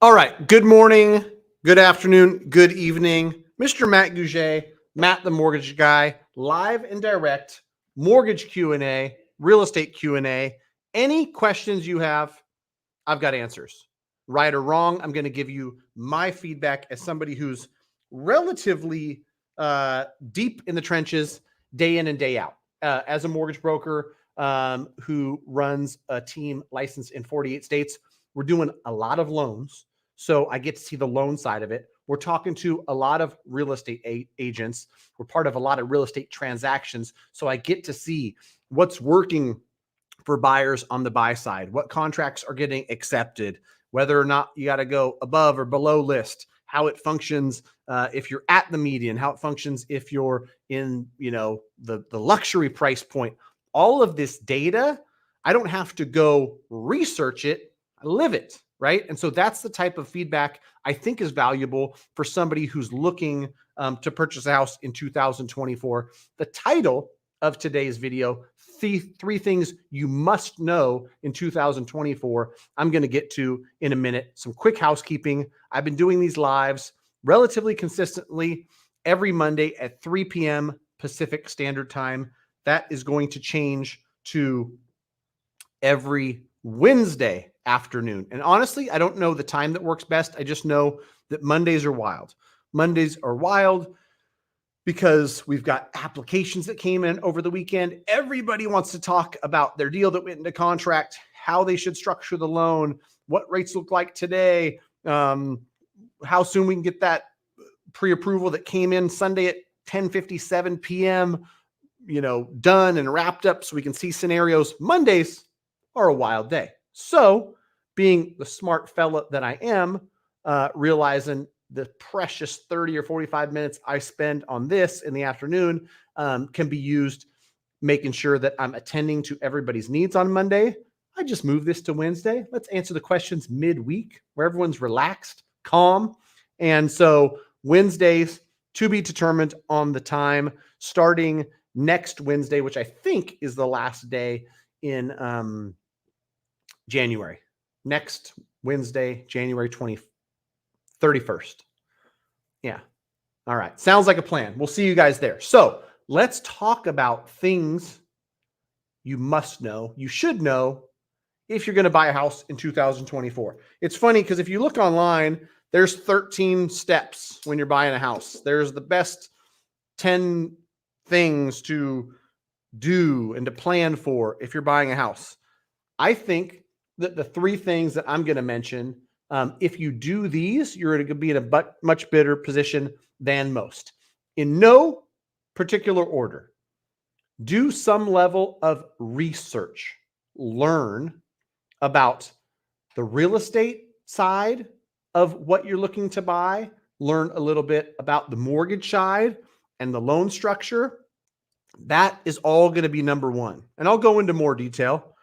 All right. Good morning, good afternoon, good evening. Mr. Matt Gouget, Matt the Mortgage Guy, live and direct, mortgage Q&A, real estate Q&A. Any questions you have, I've got answers. Right or wrong, I'm going to give you my feedback as somebody who's relatively deep in the trenches day in and day out. As a mortgage broker who runs a team licensed in 48 states, we're doing a lot of loans. So I get to see the loan side of it. We're talking to a lot of real estate agents. We're part of a lot of real estate transactions. So I get to see what's working for buyers on the buy side, what contracts are getting accepted, whether or not you got to go above or below list, how it functions if you're at the median, how it functions if you're in, the luxury price point. All of this data, I don't have to go research it, I live it, right? And so that's the type of feedback I think is valuable for somebody who's looking to purchase a house in 2024. The title of today's video, three things you must know in 2024. I'm going to get to in a minute. Some quick housekeeping. I've been doing these lives relatively consistently every Monday at 3 p.m. Pacific Standard Time. That is going to change to every Wednesday afternoon. And honestly, I don't know the time that works best. I just know that Mondays are wild. Mondays are wild because we've got applications that came in over the weekend. Everybody wants to talk about their deal that went into contract, how they should structure the loan, what rates look like today, how soon we can get that pre-approval that came in Sunday at 10:57 p.m., done and wrapped up so we can see scenarios. Mondays are a wild day. So being the smart fella that I am, realizing the precious 30 or 45 minutes I spend on this in the afternoon can be used making sure that I'm attending to everybody's needs on Monday. I just move this to Wednesday. Let's answer the questions midweek where everyone's relaxed, calm. And so Wednesdays to be determined on the time starting next Wednesday, which I think is the last day in January. Next Wednesday, January 31st. Yeah. All right. Sounds like a plan. We'll see you guys there. So let's talk about things you must know, you should know if you're going to buy a house in 2024. It's funny because if you look online, there's 13 steps when you're buying a house. There's the best 10 things to do and to plan for if you're buying a house. I think that the three things that I'm going to mention, if you do these, you're going to be in a much better position than most. In no particular order, do some level of research. Learn about the real estate side of what you're looking to buy. Learn a little bit about the mortgage side and the loan structure. That is all going to be number one. And I'll go into more detail.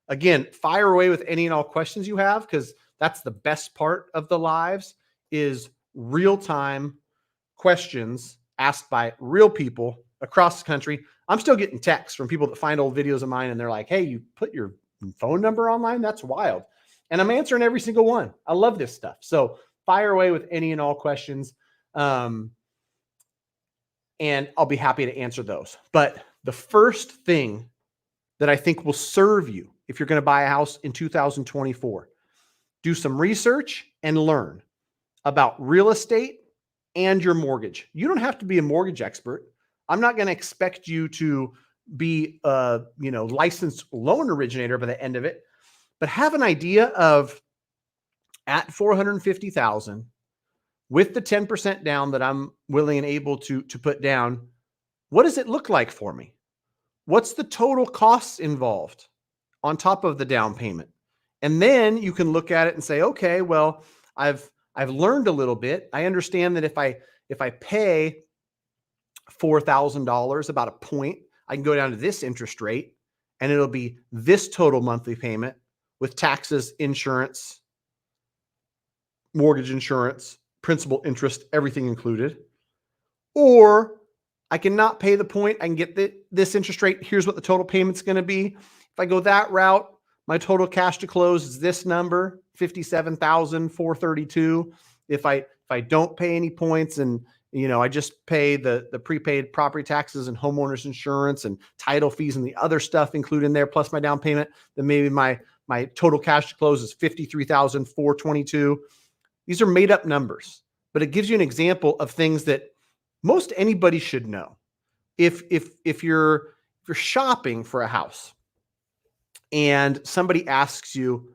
Again, fire away with any and all questions you have, because that's the best part of the lives is real-time questions asked by real people across the country. I'm still getting texts from people that find old videos of mine and they're like, hey, you put your phone number online? That's wild. And I'm answering every single one. I love this stuff. So fire away with any and all questions. And I'll be happy to answer those. But the first thing that I think will serve you if you're going to buy a house in 2024, do some research and learn about real estate and your mortgage. You don't have to be a mortgage expert. I'm not going to expect you to be a licensed loan originator by the end of it, but have an idea of at $450,000 with the 10% down that I'm willing and able to put down. What does it look like for me? What's the total costs involved on top of the down payment? And then you can look at it and say, okay, well, I've learned a little bit. I understand that if I pay $4,000, about a point, I can go down to this interest rate and it'll be this total monthly payment with taxes, insurance, mortgage insurance, principal, interest, everything included. Or I cannot pay the point. I can get this interest rate. Here's what the total payment's going to be. If I go that route, My total cash to close is this number, 57,432. If I don't pay any points and I just pay the prepaid property taxes and homeowners insurance and title fees and the other stuff included in there, plus my down payment, then maybe my total cash to close is 53,422. These are made up numbers, but it gives you an example of things that most anybody should know. If you're shopping for a house and somebody asks you,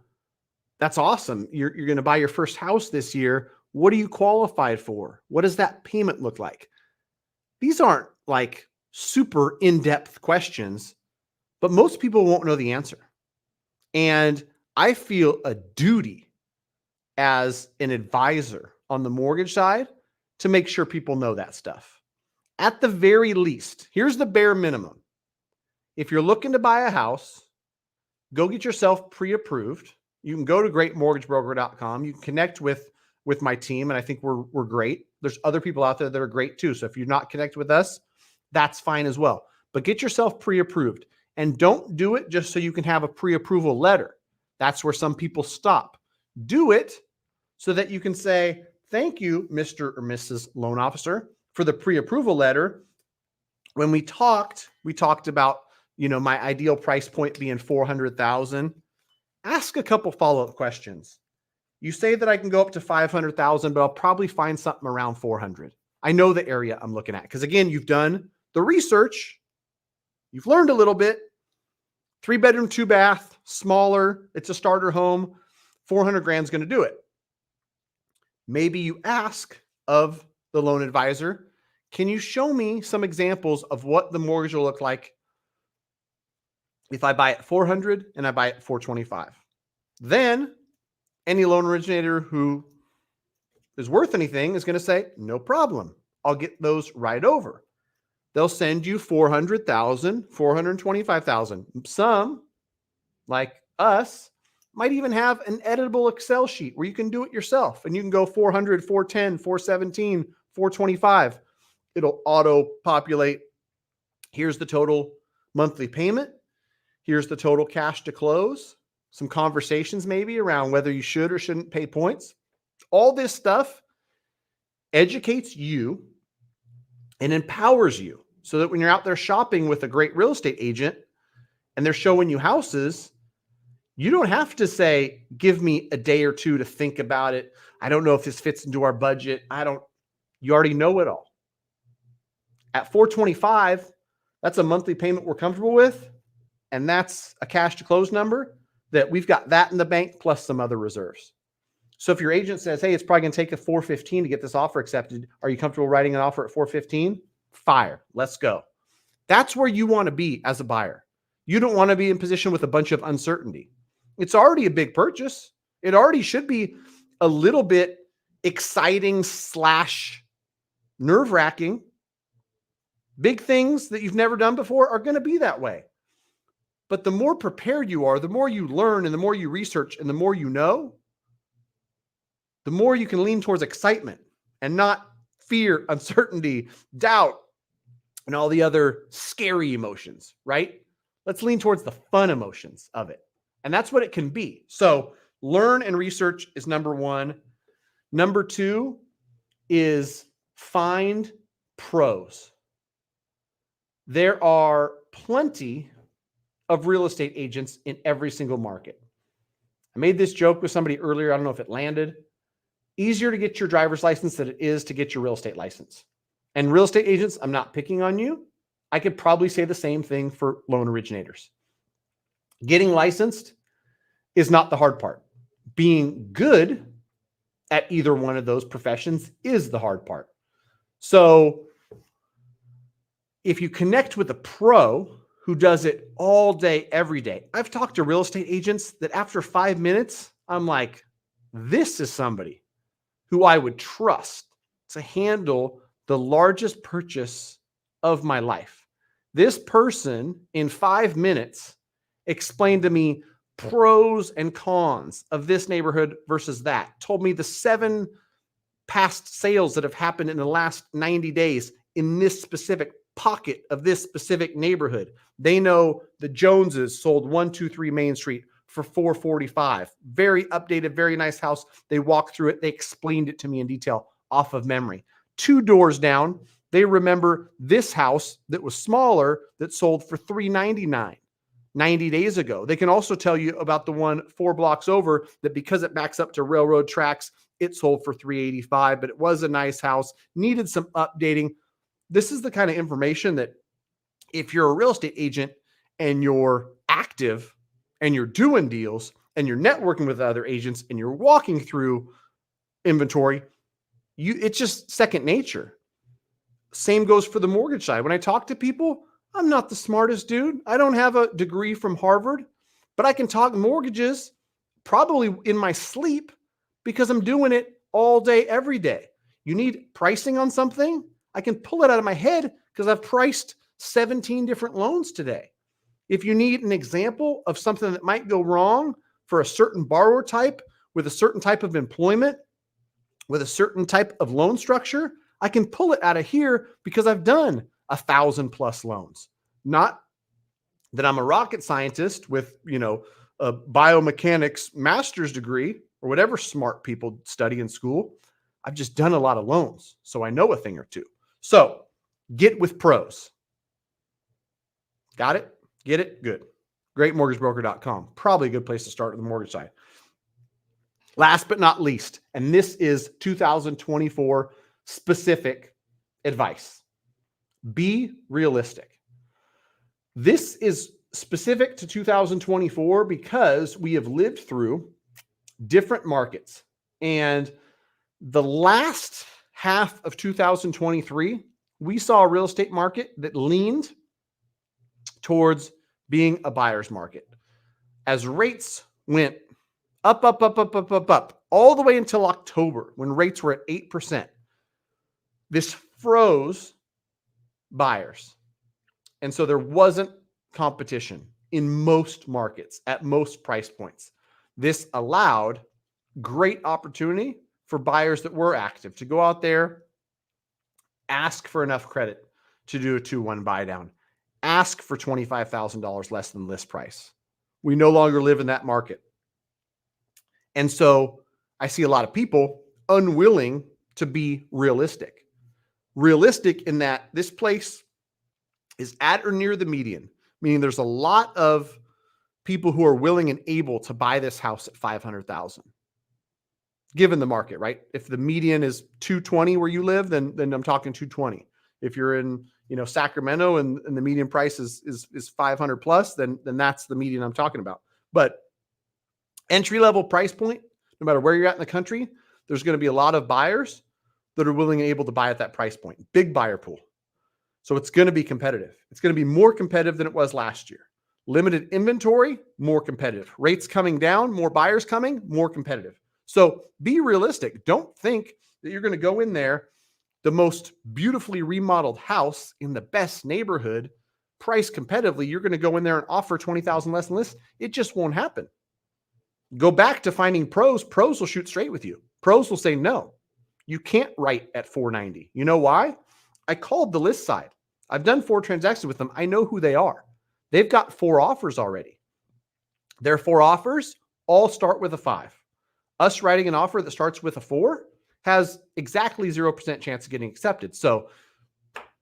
that's awesome, you're going to buy your first house this year, what are you qualified for? What does that payment look like? These aren't like super in-depth questions, but most people won't know the answer. And I feel a duty as an advisor on the mortgage side to make sure people know that stuff. At the very least, here's the bare minimum. If you're looking to buy a house, go get yourself pre-approved. You can go to greatmortgagebroker.com. You can connect with my team, and I think we're great. There's other people out there that are great too. So if you're not connected with us, that's fine as well. But get yourself pre-approved, and don't do it just so you can have a pre-approval letter. That's where some people stop. Do it so that you can say, thank you, Mr. or Mrs. Loan Officer, for the pre-approval letter. When we talked about, my ideal price point being $400,000. Ask a couple follow-up questions. You say that I can go up to $500,000, but I'll probably find something around $400,000. I know the area I'm looking at because, again, you've done the research. You've learned a little bit. 3-bedroom, 2-bath, smaller. It's a starter home. $400,000 is going to do it. Maybe you ask of the loan advisor, can you show me some examples of what the mortgage will look like if I buy at $400,000 and I buy at $425,000? Then any loan originator who is worth anything is going to say, no problem. I'll get those right over. They'll send you $400,000, $425,000. Some, like us, might even have an editable Excel sheet where you can do it yourself, and you can go 400, 410, 417, 425. It'll auto populate. Here's the total monthly payment. Here's the total cash to close. Some conversations maybe around whether you should or shouldn't pay points. All this stuff educates you and empowers you so that when you're out there shopping with a great real estate agent and they're showing you houses, you don't have to say, give me a day or two to think about it. I don't know if this fits into our budget. You already know it all. At $425,000, that's a monthly payment we're comfortable with. And that's a cash to close number that we've got that in the bank plus some other reserves. So if your agent says, hey, it's probably going to take a $415,000 to get this offer accepted, are you comfortable writing an offer at $415,000? Fire. Let's go. That's where you want to be as a buyer. You don't want to be in position with a bunch of uncertainty. It's already a big purchase. It already should be a little bit exciting / nerve-wracking. Big things that you've never done before are going to be that way. But the more prepared you are, the more you learn and the more you research and the more you know, the more you can lean towards excitement and not fear, uncertainty, doubt, and all the other scary emotions, right? Let's lean towards the fun emotions of it. And that's what it can be. So learn and research is number one. Number two is find pros. There are plenty of real estate agents in every single market. I made this joke with somebody earlier. I don't know if it landed. Easier to get your driver's license than it is to get your real estate license. And real estate agents, I'm not picking on you. I could probably say the same thing for loan originators. Getting licensed is not the hard part. Being good at either one of those professions is the hard part. So if you connect with a pro who does it all day, every day. I've talked to real estate agents that after 5 minutes, I'm like, this is somebody who I would trust to handle the largest purchase of my life. This person in 5 minutes explained to me pros and cons of this neighborhood versus that, told me the 7 past sales that have happened in the last 90 days in this specific pocket of this specific neighborhood. They know the Joneses sold 123 Main Street for 445. Very updated, very nice house. They walked through it. They explained it to me in detail off of memory. 2 doors down, they remember this house that was smaller that sold for $399 90 days ago. They can also tell you about the one 4 blocks over that because it backs up to railroad tracks, it sold for $385, but it was a nice house, needed some updating. This is the kind of information that if you're a real estate agent and you're active and you're doing deals and you're networking with other agents and you're walking through inventory, it's just second nature. Same goes for the mortgage side. When I talk to people, I'm not the smartest dude. I don't have a degree from Harvard, but I can talk mortgages probably in my sleep because I'm doing it all day, every day. You need pricing on something? I can pull it out of my head because I've priced 17 different loans today. If you need an example of something that might go wrong for a certain borrower type with a certain type of employment, with a certain type of loan structure, I can pull it out of here because I've done 1,000+ loans. Not that I'm a rocket scientist with, a biomechanics master's degree or whatever smart people study in school. I've just done a lot of loans, so I know a thing or two. So get with pros. Got it? Get it? Good. GreatMortgageBroker.com. Probably a good place to start with the mortgage side. Last but not least, and this is 2024 specific advice. Be realistic. This is specific to 2024 because we have lived through different markets. And the last half of 2023, we saw a real estate market that leaned towards being a buyer's market. As rates went up, all the way until October when rates were at 8%, this froze buyers. And so there wasn't competition in most markets at most price points. This allowed great opportunity for buyers that were active to go out there, ask for enough credit to do a 2-1 buy down, ask for $25,000 less than list price. We no longer live in that market. And so I see a lot of people unwilling to be realistic. Realistic in that this place is at or near the median, meaning there's a lot of people who are willing and able to buy this house at $500,000, given the market, right? If the median is 220 where you live, then I'm talking 220. If you're in, Sacramento and the median price is 500 plus, then that's the median I'm talking about. But entry-level price point, no matter where you're at in the country, there's going to be a lot of buyers that are willing and able to buy at that price point. Big buyer pool. So it's going to be competitive. It's going to be more competitive than it was last year. Limited inventory, more competitive. Rates coming down, more buyers coming, more competitive. So be realistic. Don't think that you're going to go in there, the most beautifully remodeled house in the best neighborhood, priced competitively. You're going to go in there and offer 20,000 less than list. It just won't happen. Go back to finding pros. Pros will shoot straight with you. Pros will say, no, you can't write at 490. You know why? I called the list side. I've done 4 transactions with them. I know who they are. They've got 4 offers already. Their 4 offers all start with a 5. Us writing an offer that starts with a 4 has exactly 0% chance of getting accepted. So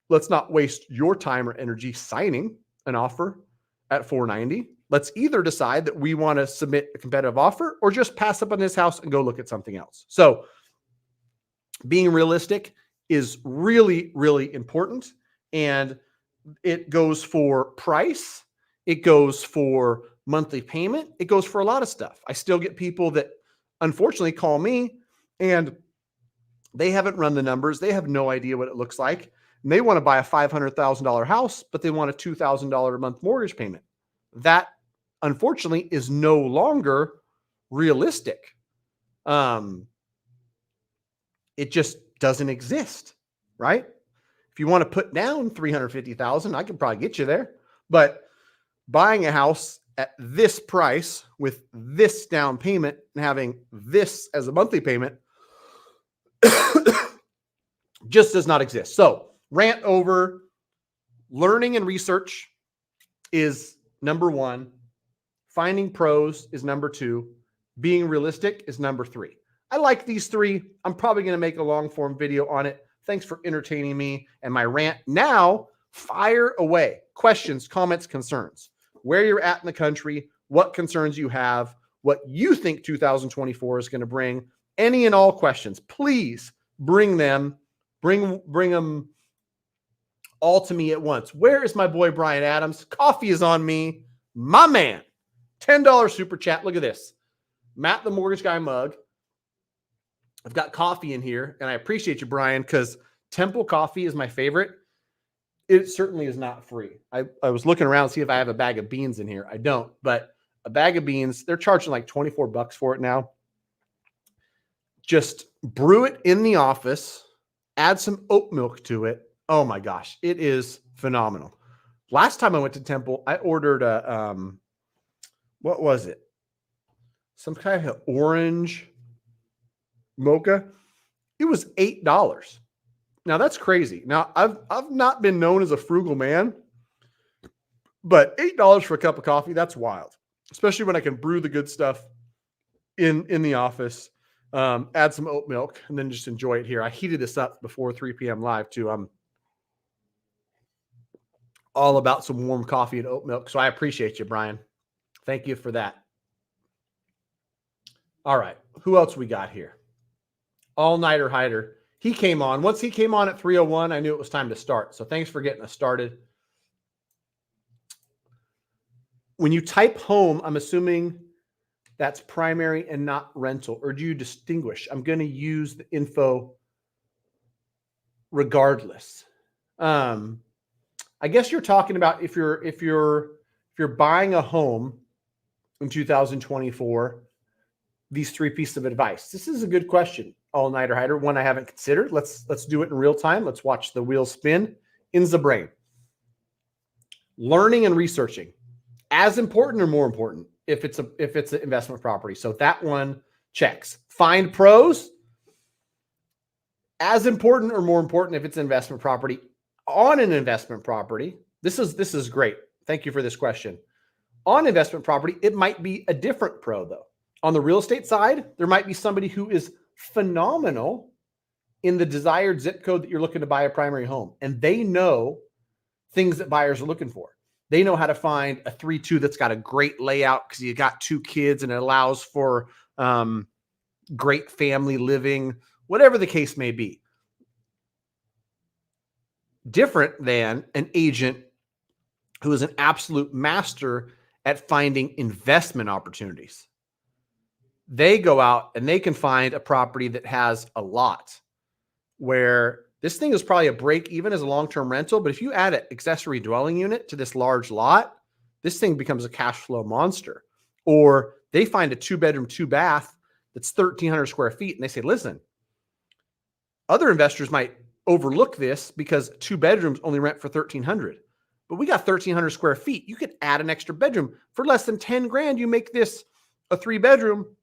let's not waste your time or energy signing an offer at 490. Let's either decide that we want to submit a competitive offer or just pass up on this house and go look at something else. So being realistic is really, really important. And it goes for price. It goes for monthly payment. It goes for a lot of stuff. I still get people that unfortunately call me and they haven't run the numbers. They have no idea what it looks like. And they want to buy a $500,000 house, but they want a $2,000 a month mortgage payment. That unfortunately is no longer realistic. It just doesn't exist, right? If you want to put down $350,000, I can probably get you there. But buying a house at this price with this down payment and having this as a monthly payment just does not exist. So rant over. Learning and research is number one. Finding pros is number 2. Being realistic is number 3. I like these 3. I'm probably going to make a long form video on it. Thanks for entertaining me and my rant. Now, fire away. Questions, comments, concerns. Where you're at in the country, what concerns you have, what you think 2024 is going to bring. Any and all questions, please bring them. Bring them all to me at once. Where is my boy Brian Adams? Coffee is on me. My man. $10 super chat. Look at this. Matt the Mortgage Guy mug. I've got coffee in here, and I appreciate you, Brian, because Temple Coffee is my favorite. It certainly is not free. I was looking around to see if I have a bag of beans in here. I don't, but a bag of beans, they're charging like $24 for it now. Just brew it in the office, add some oat milk to it. Oh my gosh, it is phenomenal. Last time I went to Temple, I ordered a, what was it? Some kind of orange mocha. It was $8. Now that's crazy. Now I've not been known as a frugal man, but $8 for a cup of coffee, that's wild. Especially when I can brew the good stuff in the office, add some oat milk, and then just enjoy it here. I heated this up before 3 p.m. live too. I'm all about some warm coffee and oat milk. So I appreciate you, Brian. Thank you for that. All right. Who else we got here? All-nighter hider. He came on. Once he came on at 3:01, I knew it was time to start. So thanks for getting us started. When you type home, I'm assuming that's primary and not rental, or do you distinguish? I'm going to use the info regardless. I guess you're talking about if you're buying a home in 2024, these 3 pieces of advice. This is a good question, all-nighter hider, one I haven't considered. Let's do it in real time. Let's watch the wheel spin in the brain. Learning and researching, as important or more important if it's an investment property. So that one checks. Find pros, as important or more important if it's an investment property. On an investment property, this is great. Thank you for this question. On investment property, it might be a different pro though. On the real estate side, there might be somebody who is phenomenal in the desired zip code that you're looking to buy a primary home. And they know things that buyers are looking for. They know how to find a 3-2 that's got a great layout because you got 2 kids and it allows for great family living, whatever the case may be. Different than an agent who is an absolute master at finding investment opportunities. They go out and they can find a property that has a lot where this thing is probably a break even as a long-term rental. But if you add an accessory dwelling unit to this large lot, this thing becomes a cash flow monster. Or they find a 2-bedroom, 2-bath that's 1,300 square feet. And they say, listen, other investors might overlook this because 2 bedrooms only rent for 1,300. But we got 1,300 square feet. You could add an extra bedroom for less than 10 grand. You make this a 3-bedroom.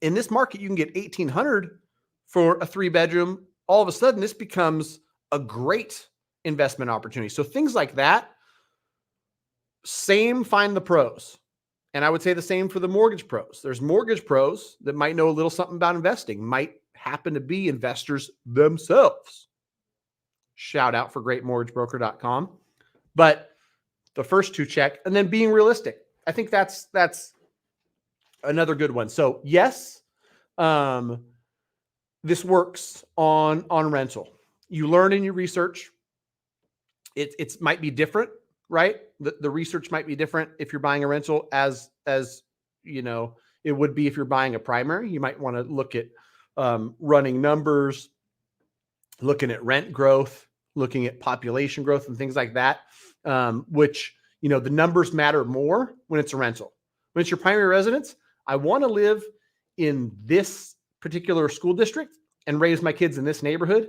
In this market, you can get 1,800 for a 3-bedroom. All of a sudden, this becomes a great investment opportunity. So things like that, same, find the pros. And I would say the same for the mortgage pros. There's mortgage pros that might know a little something about investing, might happen to be investors themselves. Shout out for greatmortgagebroker.com. But the first 2 check, and then being realistic. I think that's another good one. So yes, this works on rental. You learn and you research. It might be different, right? The research might be different if you're buying a rental as you know, it would be if you're buying a primary. You might want to look at running numbers, looking at rent growth, looking at population growth and things like that, which, you know, the numbers matter more when it's a rental. When it's your primary residence, I want to live in this particular school district and raise my kids in this neighborhood.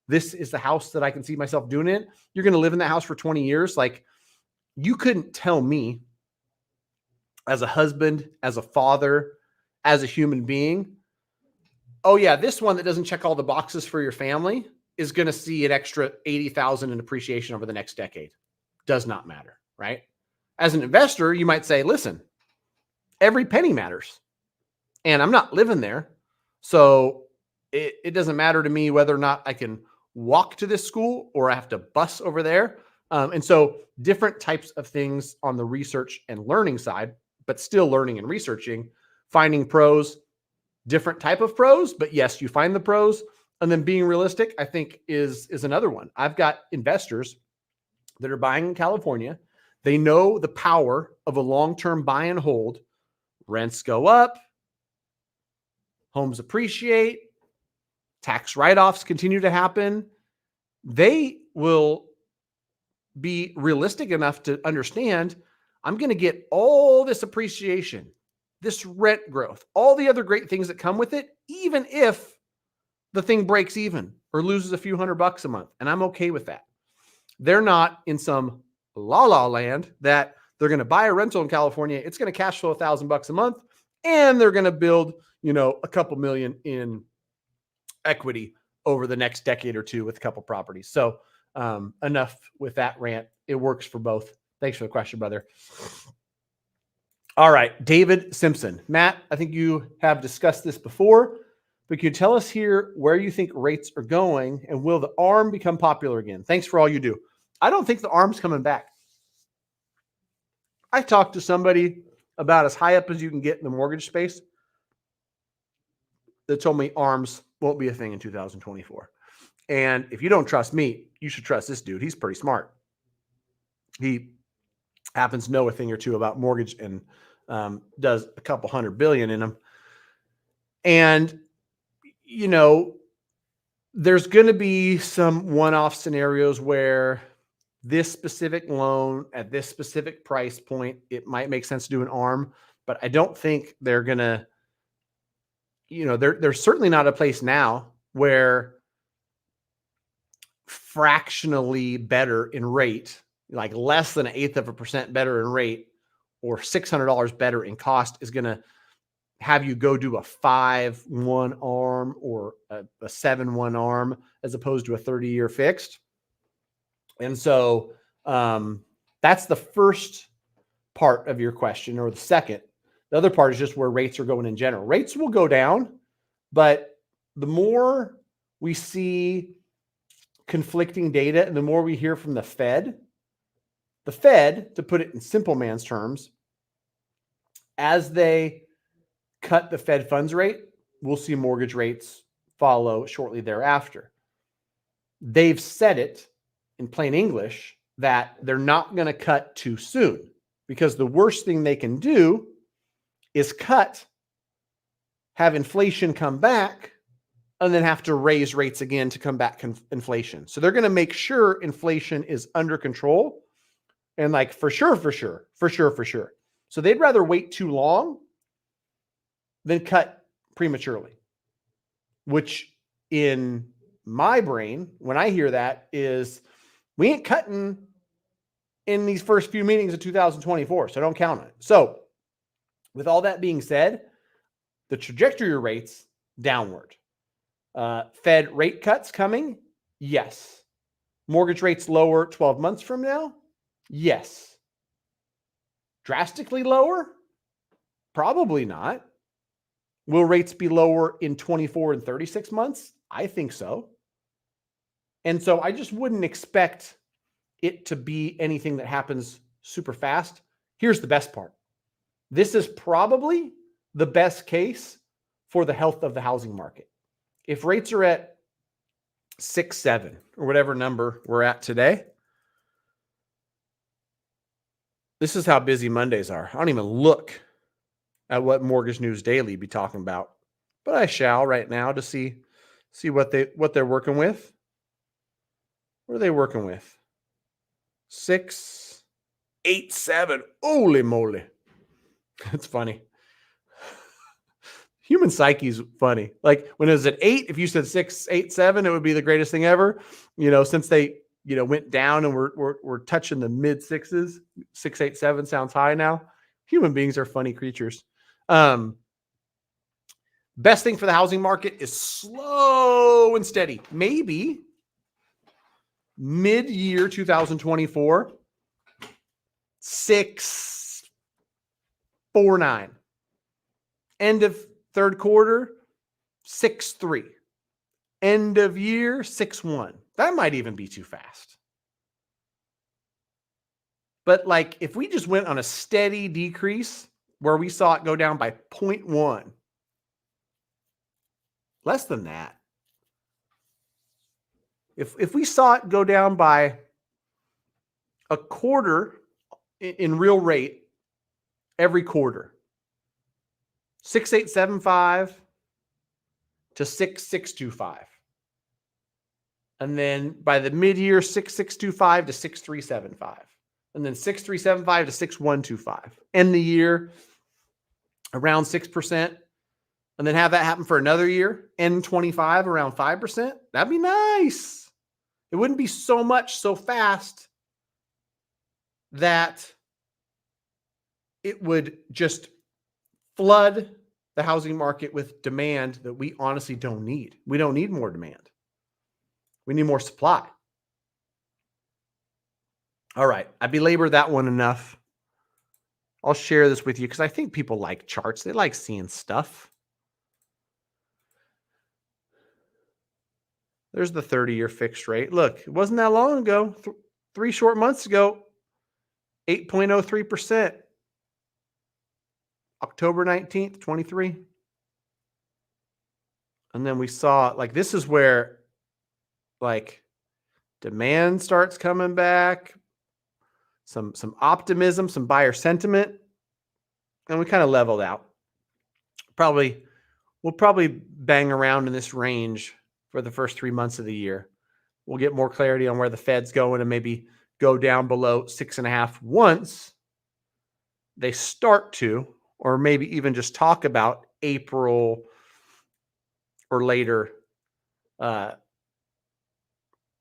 This is the house that I can see myself doing it. You're going to live in that house for 20 years. Like, you couldn't tell me as a husband, as a father, as a human being, oh yeah, this one that doesn't check all the boxes for your family is going to see an extra 80,000 in appreciation over the next decade. Does not matter, right? As an investor, you might say, listen, every penny matters. And I'm not living there. So it doesn't matter to me whether or not I can walk to this school or I have to bus over there. And so different types of things on the research and learning side, but still learning and researching, finding pros, different type of pros, but yes, you find the pros. And then being realistic, I think is another one. I've got investors that are buying in California. They know the power of a long-term buy and hold. Rents go up, homes appreciate, tax write-offs continue to happen. They will be realistic enough to understand I'm going to get all this appreciation, this rent growth, all the other great things that come with it, even if the thing breaks even or loses a few $100 a month. And I'm okay with that. They're not in some la land that they're going to buy a rental in California. It's going to cash flow $1,000 a month and they're going to build, a couple million in equity over the next decade or two with a couple properties. So enough with that rant. It works for both. Thanks for the question, brother. All right. David Simpson. Matt, I think you have discussed this before, but can you tell us here where you think rates are going and will the ARM become popular again? Thanks for all you do. I don't think the ARM's coming back. I talked to somebody about as high up as you can get in the mortgage space that told me ARMs won't be a thing in 2024. And if you don't trust me, you should trust this dude. He's pretty smart. He happens to know a thing or two about mortgage and does a couple $100 billion in them. And, there's going to be some one-off scenarios where this specific loan at this specific price point, it might make sense to do an ARM, but I don't think they're going to, there's certainly not a place now where fractionally better in rate, like less than 1/8% better in rate or $600 better in cost is going to have you go do a 5-1 ARM or a 7-1 ARM as opposed to a 30-year fixed. And so that's the first part of your question, or the second. The other part is just where rates are going in general. Rates will go down, but the more we see conflicting data and the more we hear from the Fed, to put it in simple man's terms, as they cut the Fed funds rate, we'll see mortgage rates follow shortly thereafter. They've said it in plain English that they're not going to cut too soon, because the worst thing they can do is cut, have inflation come back, and then have to raise rates again to combat inflation. So they're going to make sure inflation is under control and for sure. So they'd rather wait too long than cut prematurely, which in my brain, when I hear that, is we ain't cutting in these first few meetings of 2024, so don't count on it. So with all that being said, the trajectory of rates downward. Fed rate cuts coming? Yes. Mortgage rates lower 12 months from now? Yes. Drastically lower? Probably not. Will rates be lower in 24 and 36 months? I think so. And so I just wouldn't expect it to be anything that happens super fast. Here's the best part. This is probably the best case for the health of the housing market. If rates are at 6, 7, or whatever number we're at today, this is how busy Mondays are. I don't even look at what Mortgage News Daily be talking about, but I shall right now to see what they're working with. What are they working with? 6, 8, 7. Holy moly. That's funny. Human psyche is funny. Like when it was at 8, if you said 6, 8, 7, it would be the greatest thing ever. Since they, went down and we're touching the mid 6s, 6, 8, 7 sounds high now. Human beings are funny creatures. Best thing for the housing market is slow and steady. Maybe mid-year 2024, 6, 4, 9. End of third quarter, 6.3. End of year, 6.1. That might even be too fast. But like if we just went on a steady decrease where we saw it go down by 0.1, less than that. If we saw it go down by a quarter in real rate every quarter, 6.875 to 6.625. And then by the mid-year, 6.625 to 6.375. And then 6.375 to 6.125. End the year around 6%. And then have that happen for another year. End 25 around 5%. That'd be nice. It wouldn't be so much so fast that it would just flood the housing market with demand that we honestly don't need. We don't need more demand. We need more supply. All right. I belabored that one enough. I'll share this with you because I think people like charts. They like seeing stuff. There's the 30-year fixed rate. Look, it wasn't that long ago. 3 short months ago, 8.03%. October 19th, 23. And then we saw, like, this is where, like, demand starts coming back, some optimism, some buyer sentiment, and we kind of leveled out. We'll probably bang around in this range for the first 3 months of the year. We'll get more clarity on where the Fed's going and maybe go down below 6.5 once they start to, or maybe even just talk about April or later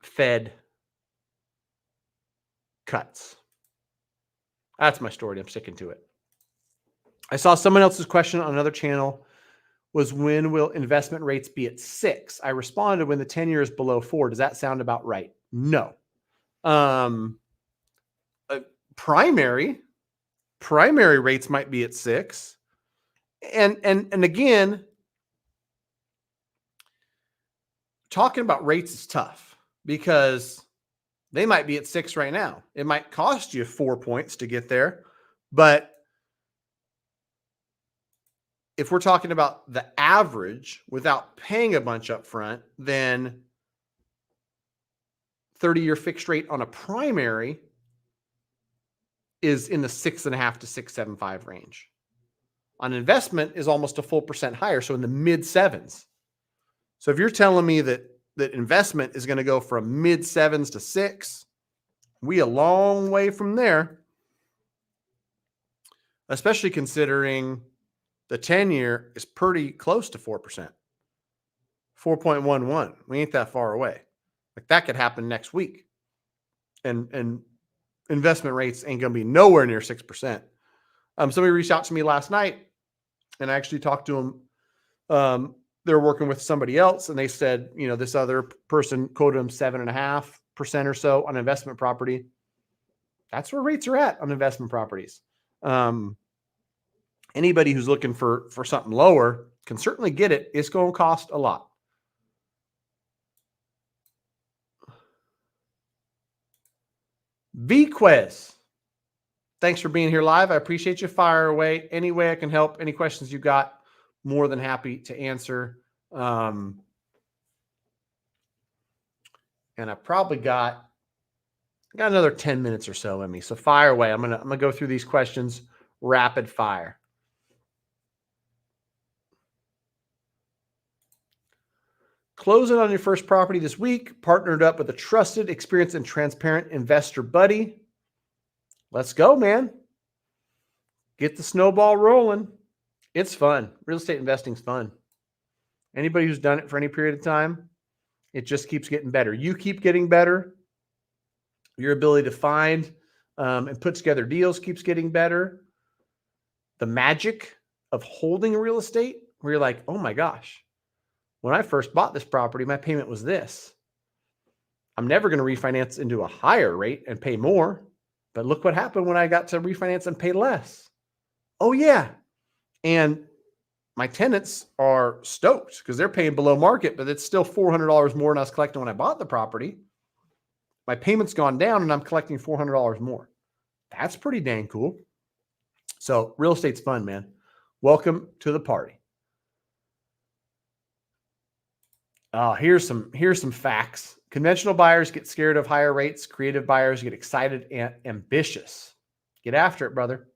Fed cuts. That's my story. I'm sticking to it. I saw someone else's question on another channel was, when will investment rates be at 6? I responded, when the 10-year is below 4. Does that sound about right? No. Primary rates might be at 6. And again, talking about rates is tough because they might be at 6 right now. It might cost you 4 points to get there, but if we're talking about the average without paying a bunch up front, then 30-year fixed rate on a primary is in the 6.5 to 6.75 range. On investment is almost a full percent higher, so in the mid 7s. So if you're telling me that investment is going to go from mid 7s to 6, we a long way from there, especially considering the 10-year is pretty close to 4%. 4.11. We ain't that far away. Like, that could happen next week. And investment rates ain't going to be nowhere near 6%. Somebody reached out to me last night, and I actually talked to them. They're working with somebody else, and they said, this other person quoted them 7.5% or so on investment property. That's where rates are at on investment properties. Anybody who's looking for something lower can certainly get it. It's going to cost a lot. VQuez, thanks for being here live. I appreciate you. Fire away. Any way I can help, any questions you got, more than happy to answer. And I probably got another 10 minutes or so in me. So fire away. I'm gonna go through these questions rapid fire. Closing on your first property this week, partnered up with a trusted, experienced, and transparent investor buddy. Let's go, man. Get the snowball rolling. It's fun. Real estate investing is fun. Anybody who's done it for any period of time, it just keeps getting better. You keep getting better. Your ability to find and put together deals keeps getting better. The magic of holding real estate, where you're like, oh my gosh, when I first bought this property, my payment was this. I'm never going to refinance into a higher rate and pay more. But look what happened when I got to refinance and pay less. Oh, yeah. And my tenants are stoked because they're paying below market, but it's still $400 more than I was collecting when I bought the property. My payment's gone down and I'm collecting $400 more. That's pretty dang cool. So real estate's fun, man. Welcome to the party. Here's some facts. Conventional buyers get scared of higher rates. Creative buyers get excited and ambitious. Get after it, brother.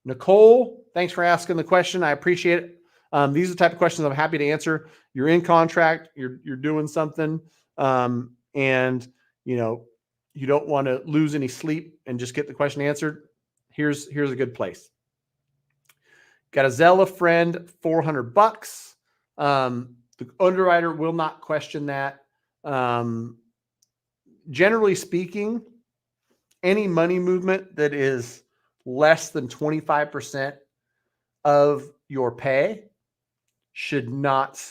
Nicole, thanks for asking the question. I appreciate it. These are the type of questions I'm happy to answer. You're in contract, you're doing something, and you don't want to lose any sleep and just get the question answered. Here's a good place. Got a Zella friend, $400. The underwriter will not question that. Generally speaking, any money movement that is less than 25% of your pay should not,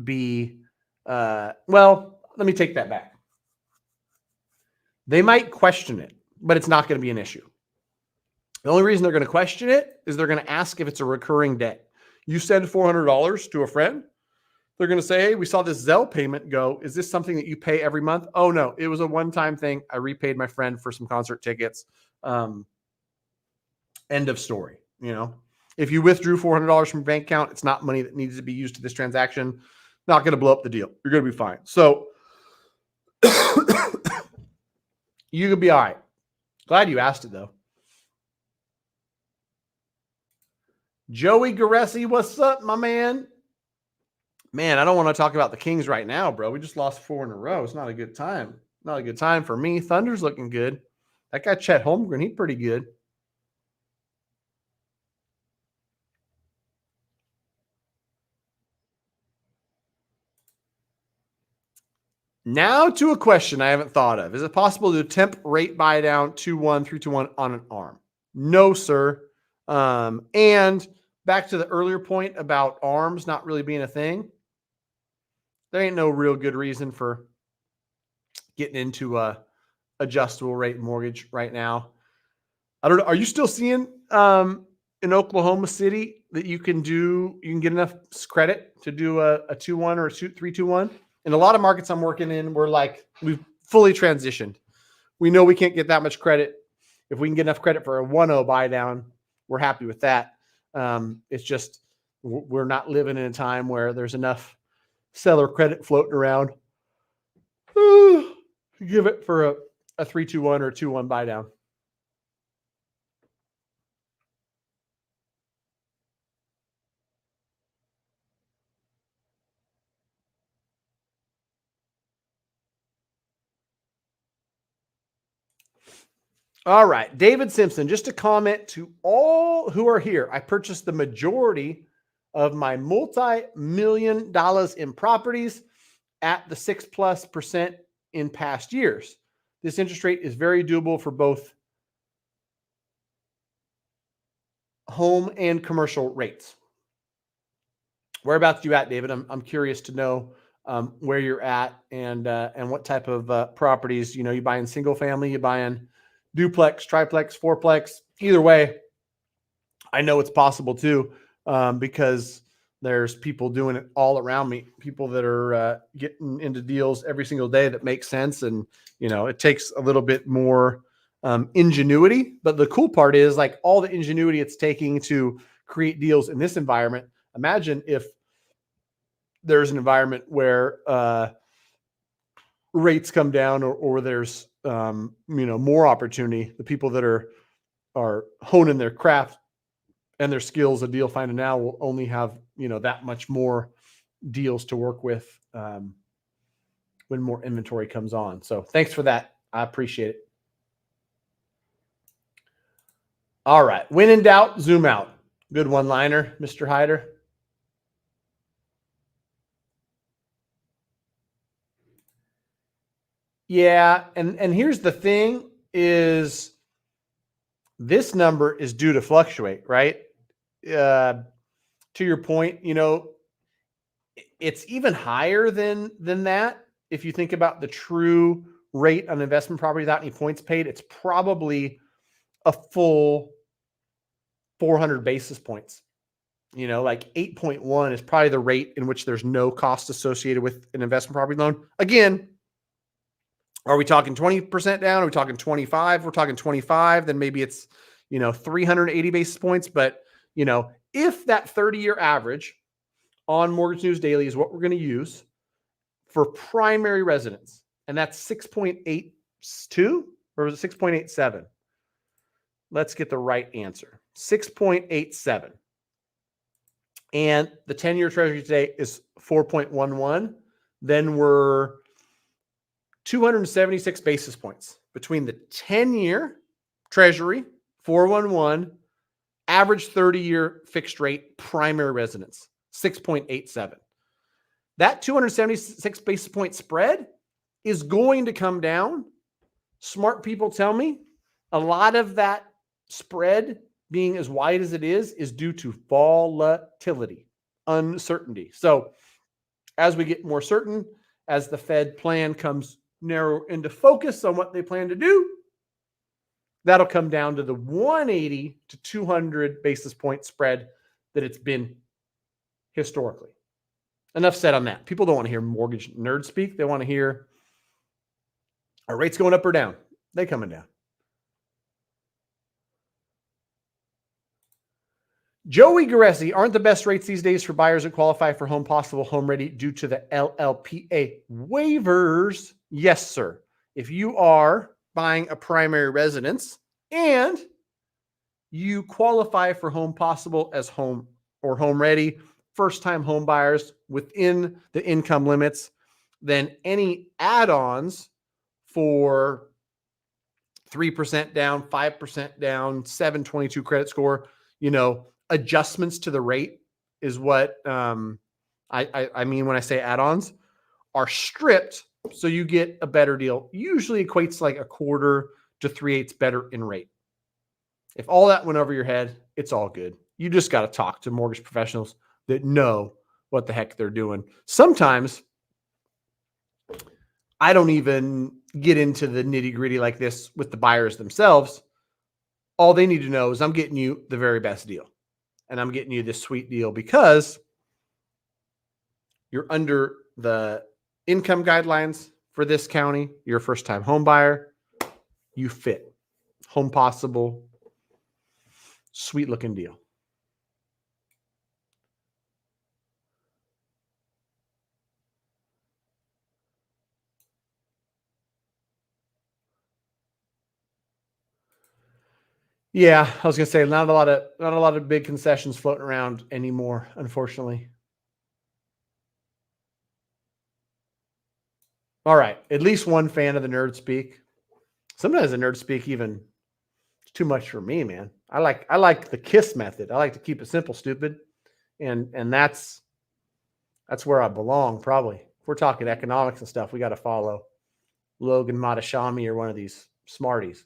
be, well, let me take that back. They might question it, but it's not going to be an issue. The only reason they're going to question it is they're going to ask if it's a recurring debt. You send $400 to a friend, they're going to say, hey, we saw this Zelle payment go. Is this something that you pay every month? Oh, no, it was a one-time thing. I repaid my friend for some concert tickets. End of story. If you withdrew $400 from your bank account, it's not money that needs to be used to this transaction. Not going to blow up the deal. You're going to be fine. So you could be all right. Glad you asked it, though. Joey Garessi, what's up, my man? Man, I don't want to talk about the Kings right now, bro. We just lost 4 in a row. It's not a good time. Not a good time for me. Thunder's looking good. That guy, Chet Holmgren, he's pretty good. Now to a question I haven't thought of. Is it possible to attempt rate buy down 2-1, 3-2-1 on an arm? No, sir. And back to the earlier point about arms not really being a thing. There ain't no real good reason for getting into a adjustable rate mortgage right now. I don't know. Are you still seeing in Oklahoma City that you can get enough credit to do a 2-1 or a 3-2-1? In a lot of markets I'm working in, we've fully transitioned. We know we can't get that much credit. If we can get enough credit for a 1-0 buy down, we're happy with that. It's just we're not living in a time where there's enough seller credit floating around. Give it for a 3-2-1 or 2-1 buy down. All right, David Simpson, just a comment to all who are here. I purchased the majority of my multi-million dollars in properties at the 6+% in past years. This interest rate is very doable for both home and commercial rates. Whereabouts you at, David? I'm curious to know where you're at and what type of properties. You buying single family, you buying duplex, triplex, fourplex. Either way, I know it's possible too, because there's people doing it all around me, people that are getting into deals every single day that make sense. And, it takes a little bit more ingenuity. But the cool part is all the ingenuity it's taking to create deals in this environment. Imagine if there's an environment where rates come down or there's more opportunity. The people that are honing their craft and their skills of deal finding now will only have that much more deals to work with when more inventory comes on. So thanks for that. I appreciate it. All right. When in doubt, zoom out. Good one-liner, Mr. Hyder. Yeah, and here's the thing is this number is due to fluctuate, right? To your point, it's even higher than that. If you think about the true rate on investment property without any points paid, it's probably a full 400 basis points like 8.1 is probably the rate in which there's no cost associated with an investment property loan. Again, are we talking 20% down? Are we talking 25? We're talking 25, then maybe it's, 380 basis points. But, if that 30-year average on Mortgage News Daily is what we're going to use for primary residence, and that's 6.82 or was it 6.87? Let's get the right answer. 6.87. And the 10-year treasury today is 4.11. Then we're 276 basis points between the 10-year treasury, 411, average 30-year fixed rate primary residence, 6.87. That 276 basis point spread is going to come down. Smart people tell me a lot of that spread being as wide as it is due to volatility, uncertainty. So as we get more certain, as the Fed plan comes narrow into focus on what they plan to do, that'll come down to the 180 to 200 basis point spread that it's been historically. Enough said on that. People don't want to hear mortgage nerd speak. They want to hear, are rates going up or down? They coming down. Joey Garessi, aren't the best rates these days for buyers that qualify for Home Possible, Home Ready due to the LLPA waivers? Yes, sir. If you are buying a primary residence and you qualify for Home Possible as Home or Home Ready, first-time home buyers within the income limits, then any add-ons for 3% down, 5% down, 722 credit score, adjustments to the rate is what I mean when I say add-ons, are stripped so you get a better deal. Usually equates like a quarter to 3/8 better in rate. If all that went over your head, it's all good. You just got to talk to mortgage professionals that know what the heck they're doing. Sometimes I don't even get into the nitty-gritty like this with the buyers themselves. All they need to know is I'm getting you the very best deal. And I'm getting you this sweet deal because you're under the income guidelines for this county. You're a first-time home buyer. You fit. Home Possible. Sweet looking deal. Yeah, I was gonna say not a lot of big concessions floating around anymore, unfortunately. All right, at least one fan of the nerd speak. Sometimes the nerd speak even too much for me, man. I like the KISS method. I like to keep it simple, stupid, and that's where I belong. Probably, if we're talking economics and stuff, we got to follow Logan Matashami or one of these smarties.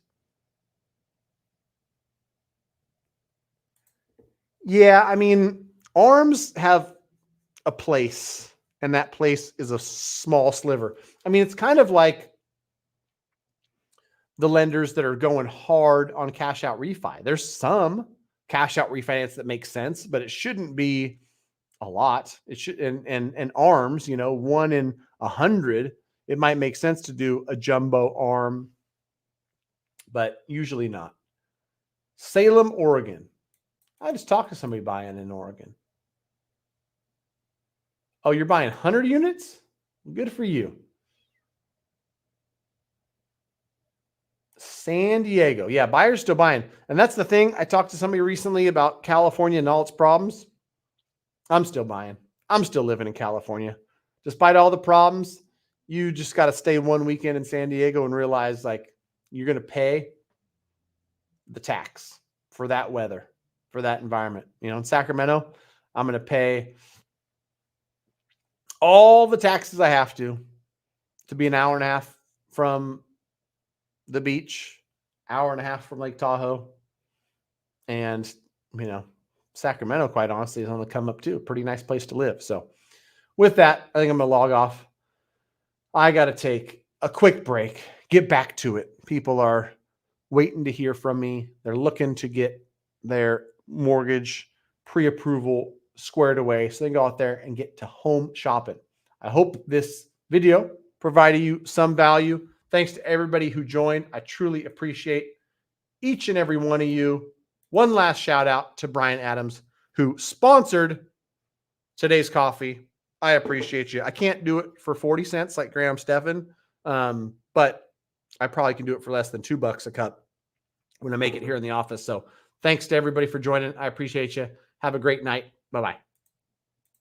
Yeah, I mean, ARMs have a place, and that place is a small sliver. I mean, it's kind of like the lenders that are going hard on cash out refi. There's some cash out refinance that makes sense, but it shouldn't be a lot. It should, and ARMs, 1 in 100, it might make sense to do a jumbo ARM, but usually not. Salem, Oregon. I just talked to somebody buying in Oregon. Oh, you're buying 100 units? Good for you. San Diego. Yeah, buyers still buying. And that's the thing. I talked to somebody recently about California and all its problems. I'm still buying. I'm still living in California. Despite all the problems, you just got to stay one weekend in San Diego and realize like you're going to pay the tax for that weather, for that environment. In Sacramento, I'm going to pay all the taxes I have to be an hour and a half from the beach, hour and a half from Lake Tahoe. And, Sacramento, quite honestly, is on the come up too. Pretty nice place to live. So with that, I think I'm going to log off. I got to take a quick break, get back to it. People are waiting to hear from me. They're looking to get their mortgage pre-approval squared away so they can go out there and get to home shopping. I hope this video provided you some value. Thanks to everybody who joined. I truly appreciate each and every one of you. One last shout out to Brian Adams, who sponsored today's coffee. I appreciate you. I can't do it for 40 cents like Graham Stephan, but I probably can do it for less than $2 a cup when I make it here in the office. So thanks to everybody for joining. I appreciate you. Have a great night. Bye-bye.